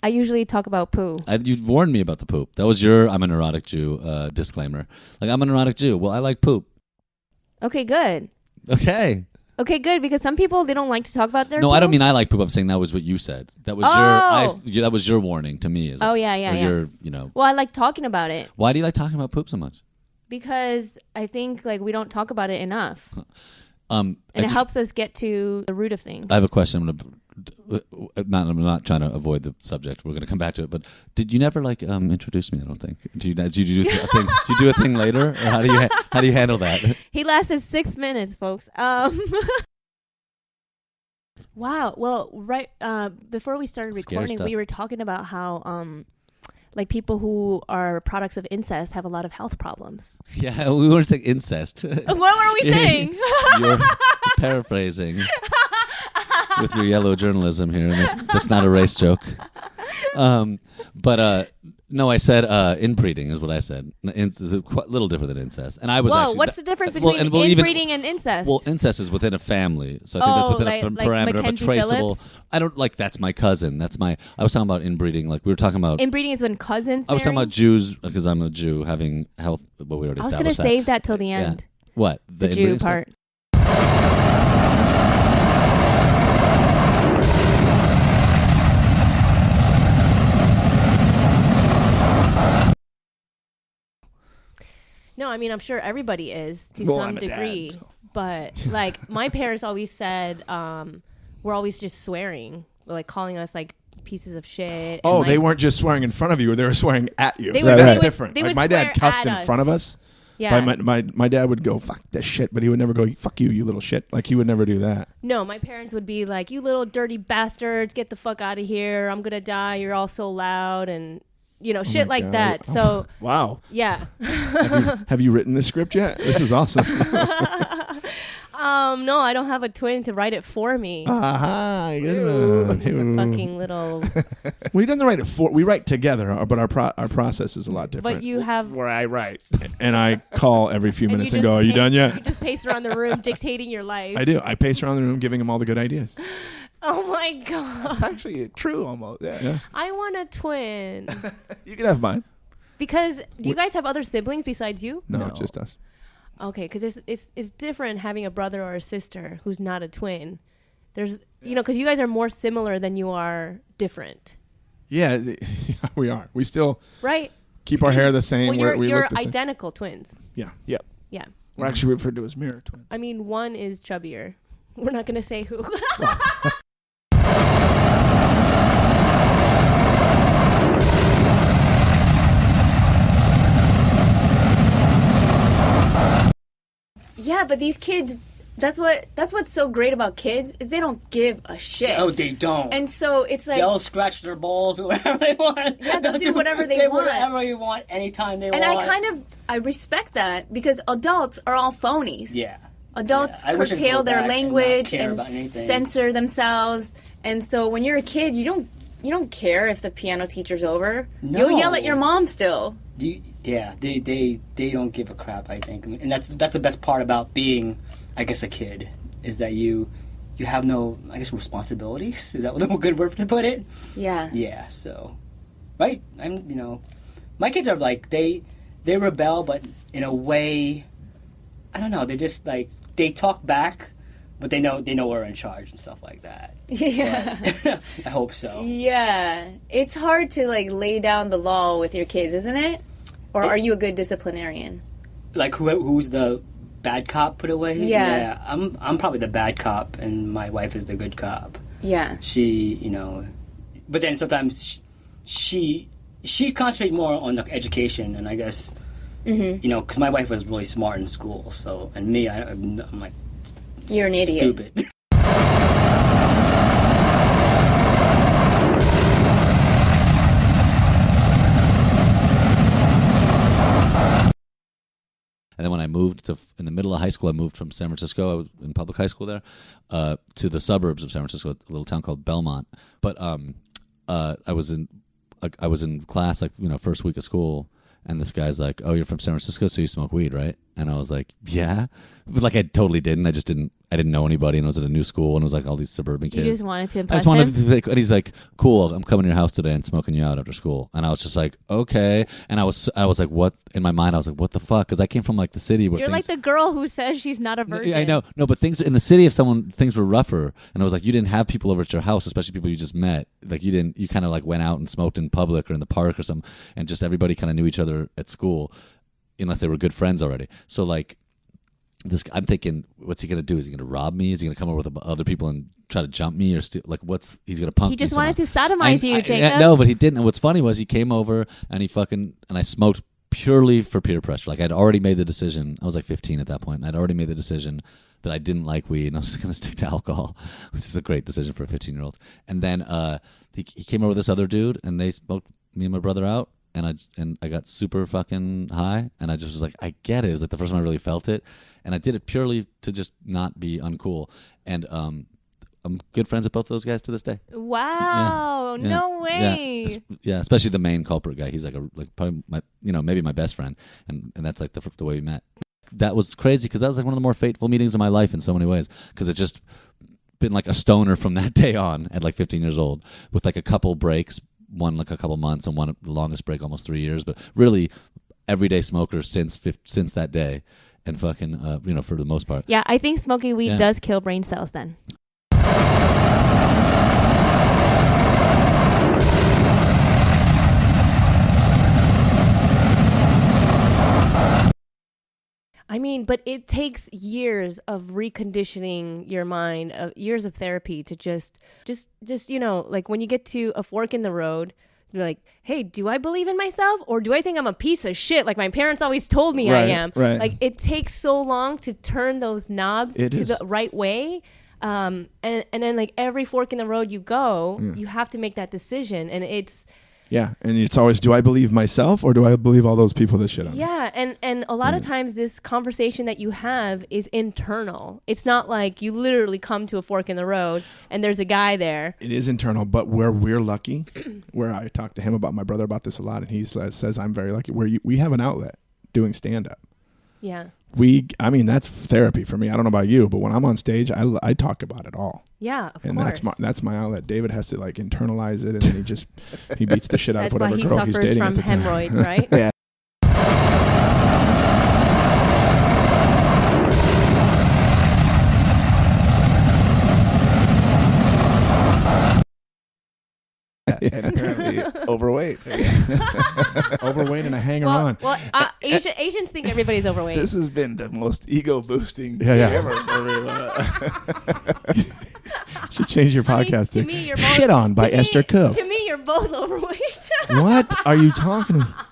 I usually talk about poo. You warned me about the poop. That was your I'm a neurotic Jew disclaimer. Like, I'm a neurotic Jew. Well, I like poop. Okay, good. Okay. Okay, good, because some people, they don't like to talk about their poop. I don't mean I like poop. I'm saying that was what you said. That was that was your warning to me. Yeah. Well, I like talking about it. Why do you like talking about poop so much? Because I think like we don't talk about it enough. And it helps us get to the root of things. I have a question. I'm not trying to avoid the subject. We're going to come back to it. But did you never introduce me? I don't think. Did you do a thing? Did you do a thing later? Or how do you handle that? He lasted 6 minutes, folks. Wow. Well, right before we started recording, we were talking about how like people who are products of incest have a lot of health problems. Yeah, we weren't saying incest. What were we saying? You're paraphrasing with your yellow journalism here, and that's not a race joke. No, I said inbreeding is what I said. It's a little different than incest. And I was what's the difference between inbreeding and incest? Well, incest is within a family, so I think that's within a parameter of a traceable. Phillips? I don't like that's my cousin. I was talking about inbreeding. Like we were talking about inbreeding is when cousins. I was talking about Jews because I'm a Jew having health. But we already established that. I was going to save that till the end. Yeah. What the Jew part? No, I mean, I'm sure everybody is to some degree. Dad, so. But, like, my parents always said we're always just swearing, like calling us, like, pieces of shit. Oh, and, they weren't just swearing in front of you. They were swearing at you. That's different. Like, my dad cussed in front of us. Yeah. My dad would go, fuck this shit, but he would never go, fuck you, you little shit. Like, he would never do that. No, my parents would be like, you little dirty bastards, get the fuck out of here. I'm going to die. You're all so loud and... shit like God. that. So wow. Yeah. have you written this script yet? This is awesome. No, I don't have a twin to write it for me. Fucking little. Well, he doesn't write it for. We write together, but our process is a lot different. But you have where I write, and I call every few minutes and go, "Are you done yet?" You just pace around the room, dictating your life. I do. I pace around the room, giving him all the good ideas. Oh my God. That's actually true almost. Yeah. I want a twin. You can have mine. Because do you guys have other siblings besides you? No. Just us. Okay, because it's different having a brother or a sister who's not a twin. There's, because you guys are more similar than you are different. Yeah, we are. We still keep our hair the same. Well, you're identical twins. Yeah. Yep. Yeah. We're actually referred to as mirror twins. I mean, one is chubbier. We're not going to say who. Yeah, but these kids, that's what's so great about kids is they don't give a shit. No, they don't. And so it's like they'll scratch their balls or whatever they want. Yeah, they'll do whatever they want. Whatever you want, anytime they want. And I respect that because adults are all phonies. Yeah. Adults curtail their language and censor themselves. And so when you're a kid, you don't care if the piano teacher's over. No. You'll yell at your mom still. Yeah, they don't give a crap, I think. And that's the best part about being, I guess, a kid, is that you have no, I guess, responsibilities. Is that a good word to put it? Yeah. Yeah, so, right? My kids are like, they rebel, but in a way, I don't know, they're just like, they talk back, but they know we're in charge and stuff like that. Yeah. I hope so. Yeah. It's hard to lay down the law with your kids, isn't it? Or are you a good disciplinarian? Like who's the bad cop put away? Yeah. I'm probably the bad cop and my wife is the good cop. Yeah. She, but then sometimes she concentrates more on the education, and I guess because my wife was really smart in school, so, and me, I'm like, you're an idiot. Stupid. And then when I moved in the middle of high school, I moved from San Francisco. I was in public high school there, to the suburbs of San Francisco, a little town called Belmont. But I was in class, first week of school, and this guy's like, "Oh, you're from San Francisco, so you smoke weed, right?" And I was like, yeah. But like I totally didn't. I didn't know anybody, and I was at a new school, and it was like all these suburban kids. You just wanted to I impress just wanted him? to be like, and he's like, cool, I'm coming to your house today and smoking you out after school. And I was just like, okay. And I was like, what? In my mind, I was like, what the fuck? Because I came from like the city where You're like the girl who says she's not a virgin. I know. No, but things in the city, things were rougher. And I was like, you didn't have people over at your house, especially people you just met. Like you kind of like went out and smoked in public or in the park or something. And just everybody kind of knew each other at school, unless they were good friends already. So like, I'm thinking, what's he gonna do? Is he gonna rob me? Is he gonna come over with other people and try to jump me or steal? Like, he's gonna punk me? He just somehow? wanted to sodomize you, Jacob. No, but he didn't. And what's funny was he came over and I smoked purely for peer pressure. Like I'd already made the decision. I was like 15 at that point, and I'd already made the decision that I didn't like weed, and I was just gonna stick to alcohol, which is a great decision for a 15-year-old. And then he came over with this other dude, and they smoked me and my brother out. And I got super fucking high, and I just was like, I get it. It was like the first time I really felt it, and I did it purely to just not be uncool. And I'm good friends with both those guys to this day. Wow, Yeah. no way. Yeah, especially the main culprit guy. He's like probably maybe my best friend, and that's like the way we met. That was crazy because that was like one of the more fateful meetings of my life in so many ways, because it just been like a stoner from that day on at like 15 years old, with like a couple breaks. One like a couple months, and one the longest break almost 3 years, but really everyday smoker since that day, and fucking for the most part. Yeah, I think smoking weed does kill brain cells then. I mean, but it takes years of reconditioning your mind, years of therapy to just like when you get to a fork in the road, you're like, hey, do I believe in myself, or do I think I'm a piece of shit like my parents always told me I am? Right. Like it takes so long to turn those knobs the right way. And then like every fork in the road you go, you have to make that decision, and it's. Yeah, and it's always, do I believe myself or do I believe all those people that shit on me? Yeah, and a lot of times this conversation that you have is internal. It's not like you literally come to a fork in the road and there's a guy there. It is internal, but where we're lucky, where I talk to him about, my brother about this a lot, and he says I'm very lucky, where we have an outlet doing stand-up. Yeah. That's therapy for me. I don't know about you, but when I'm on stage, I talk about it all. Yeah, of and course. that's my outlet. David has to like internalize it, and then he beats the shit out of whatever girl he's dating at the time. That's why he suffers from hemorrhoids, right? Yeah. And apparently overweight. Overweight and a hanger on. Well, Asians think everybody's overweight. This has been the most ego boosting ever. Should change your podcast to me, you're both, Shit On by Esther Cook. To me, you're both overweight. What are you talking about?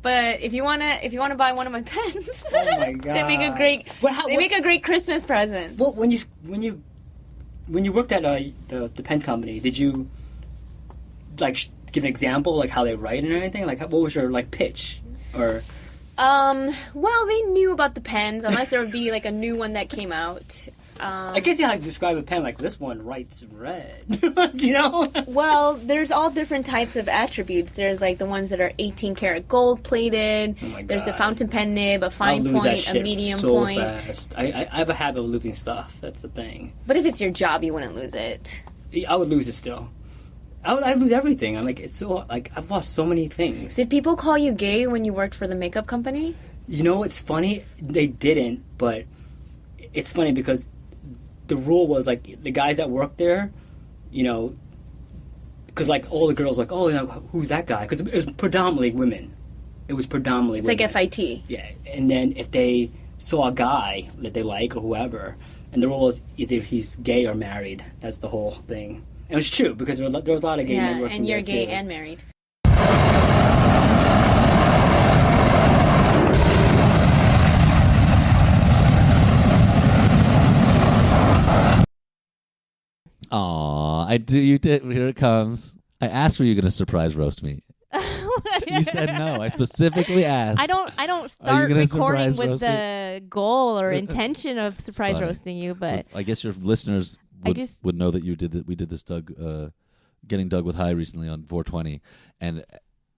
But if you wanna buy one of my pens, Oh my god! they make a great Christmas present. Well, when you worked at the pen company, did you like give an example like how they write and anything? Like what was your like pitch or? Well, they knew about the pens, unless there would be like a new one that came out. I guess you like describe a pen like this one writes red, you know? Well, there's all different types of attributes. There's like the ones that are 18 karat gold plated. Oh my God. There's the fountain pen nib, a fine I'll lose point, that shit a medium so point. Fast. I have a habit of losing stuff. That's the thing. But if it's your job, you wouldn't lose it. I would lose it still. I lose everything. I'm like, it's so like I've lost so many things. Did people call you gay when you worked for the makeup company? You know, it's funny. They didn't, but it's funny because the rule was like the guys that worked there, you know, because like all the girls like, oh, you know, who's that guy? Because it was predominantly women. It's women. Like FIT. Yeah, and then if they saw a guy that they like or whoever, and the rule was either he's gay or married. That's the whole thing. And it was true because there was a lot of gay men working and you're there gay too. and married. Aw, I do. You did. Here it comes. I asked, were you going to surprise roast me? You said no. I specifically asked. I don't Are you start gonna recording surprise with roast the goal or intention of surprise funny. roasting you, but I guess your listeners would know that you did that. We did this getting Doug with high recently on 420, and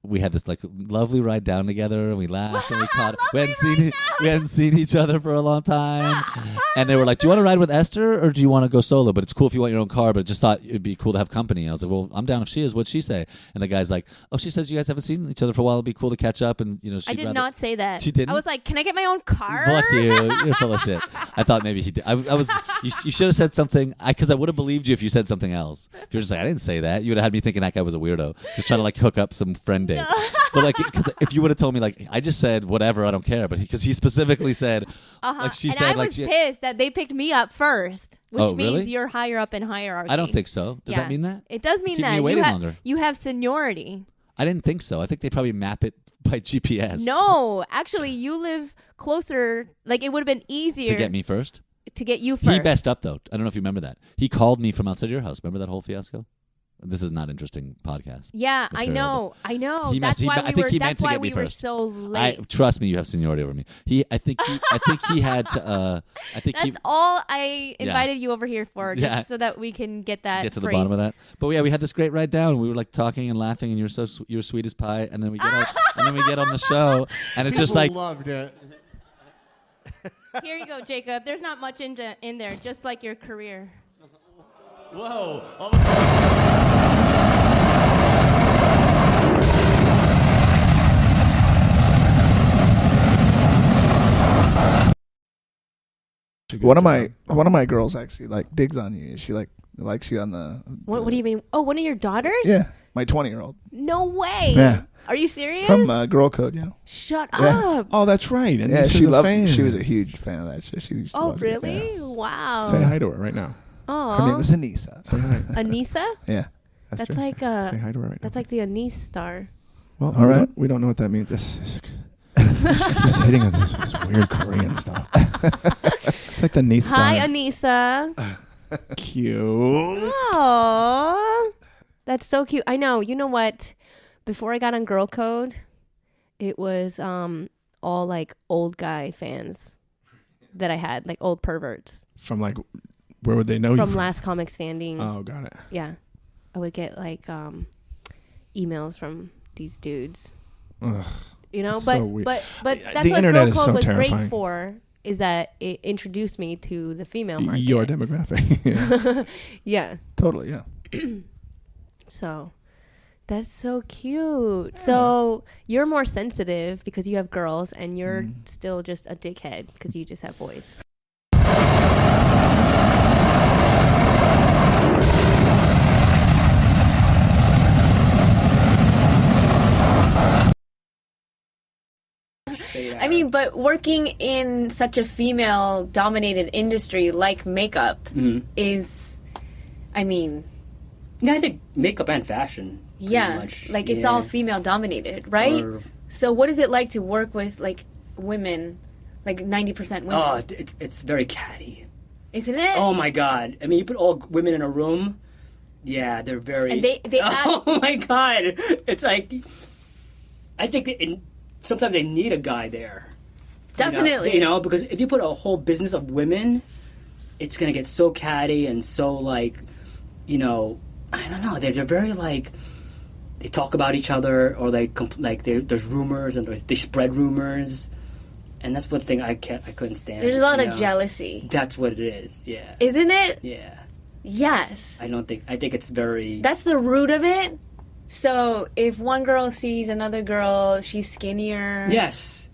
we had this like lovely ride down together, and we laughed and we caught. We hadn't seen each other for a long time, and they were like, "Do you want to ride with Esther or do you want to go solo? But it's cool if you want your own car. But I just thought it'd be cool to have company." And I was like, "Well, I'm down if she is. What'd she say?" And the guy's like, "Oh, she says you guys haven't seen each other for a while. It'd be cool to catch up." And I did not say that. She didn't? I was like, "Can I get my own car?" Fuck you! You're full of shit. I thought maybe he did. I was. You should have said something. Because I would have believed you if you said something else. If you were just like, "I didn't say that," you would have had me thinking that guy was a weirdo, just trying to like hook up some friend date. But like, because if you would have told me like, I just said whatever, I don't care. But because he specifically said, like she and said, I like was pissed that they picked me up first, which Oh, means really? you're higher up in hierarchy. I don't think so. Does Yeah. that mean that? It does mean Keep me that waiting longer. you have seniority. I didn't think so. I think they probably map it by GPS. No, actually, you live closer. Like it would have been easier To get me first. to get you first. He messed up though. I don't know if you remember that. He called me from outside your house. Remember that whole fiasco? This is not interesting podcast. Yeah, I material, know. I know. He That's messed- why I think he meant That's to why get me we were first. so late. Trust me, you have seniority over me. I think he had to. I think That's he all I invited you over here for, just Yeah. so that we can get that get to the phrase. bottom of that. But yeah, we had this great ride down. We were like talking and laughing, and you were sweet as pie. And then we get on the show, and it's just like loved it. Here you go, Jacob. There's not much in there, just like your career. whoa. One of my girls actually like digs on you. She like likes you on the. What do you mean? Oh, one of your daughters? Yeah, my 20-year-old No way. Yeah. Are you serious? from Girl Code. Yeah. Shut Yeah. up. Oh, that's right. And Yeah, she's she a loved. fan. She was a huge fan of that shit. She used to Oh, watch it. really? Yeah. Wow. Say hi to her right now. Aw. Her name was Anissa. Say hi. Anissa? Yeah. That's Esther. like Say hi to her right that's now. like the anise star. Well, All right. We don't know what that means. This just hitting on this weird Korean stuff. It's like the niece Hi, star. Anissa. Cute. Aww. That's so cute. I know. You know what? Before I got on Girl Code, it was all like old guy fans that I had, like old perverts From like, where would they know you from from? Last Comic Standing. Oh, got it. Yeah. I would get like emails from these dudes. Ugh. You know, That's but so weird. but The that's what internet Girl is Code so was terrifying. great for, is that it introduced me to the female market. Your demographic. Yeah. Yeah. Totally. Yeah. So that's so cute. So you're more sensitive because you have girls, and you're still just a dickhead because you just have boys. I mean, but working in such a female-dominated industry like makeup is, I mean, Yeah, I think makeup and fashion. pretty yeah, much. like it's Yeah. all female-dominated, right? Or- So what is it like to work with like women, like 90% women? Oh, it's very catty. Isn't it? Oh my god! I mean, you put all women in a room. Yeah, they're very. And they Oh my god! It's like, I think that sometimes they need a guy there. Definitely. You know, because if you put a whole business of women, it's gonna get so catty and so like, you know, I don't know. They're very like. They talk about each other, or there's rumors, and they spread rumors, and that's one thing I couldn't stand. There's a lot you of know? jealousy. That's what it is. Yeah. Isn't it? Yeah. Yes. I think it's very. That's the root of it. So if one girl sees another girl, she's skinnier. Yes.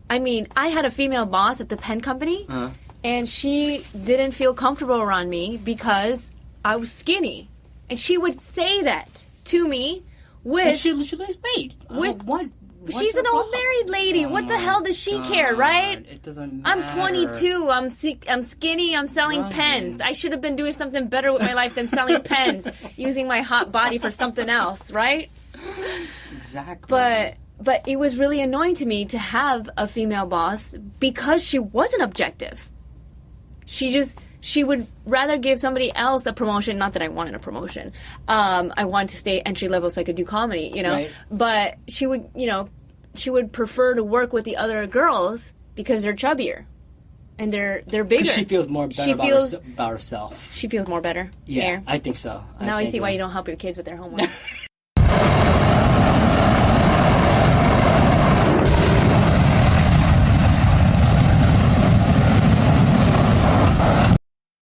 I mean, I had a female boss at the pen company, Uh-huh. and she didn't feel comfortable around me because I was skinny. And she would say that to me with... And she wait. with- What? She's an old married lady. What the hell does she care, right? It doesn't matter. I'm 22. I'm skinny. I'm selling Right. pens. I should have been doing something better with my life than selling pens, using my hot body for something else, right? Exactly. But it was really annoying to me to have a female boss because she wasn't objective. She just she would rather give somebody else a promotion. Not that I wanted a promotion. I wanted to stay entry level so I could do comedy, you know. Right. But she would, you know, she would prefer to work with the other girls because they're chubbier and they're bigger. She feels more better She feels- about herself. She feels more better. Yeah, There. I think so. Now I think see why so. you don't help your kids with their homework.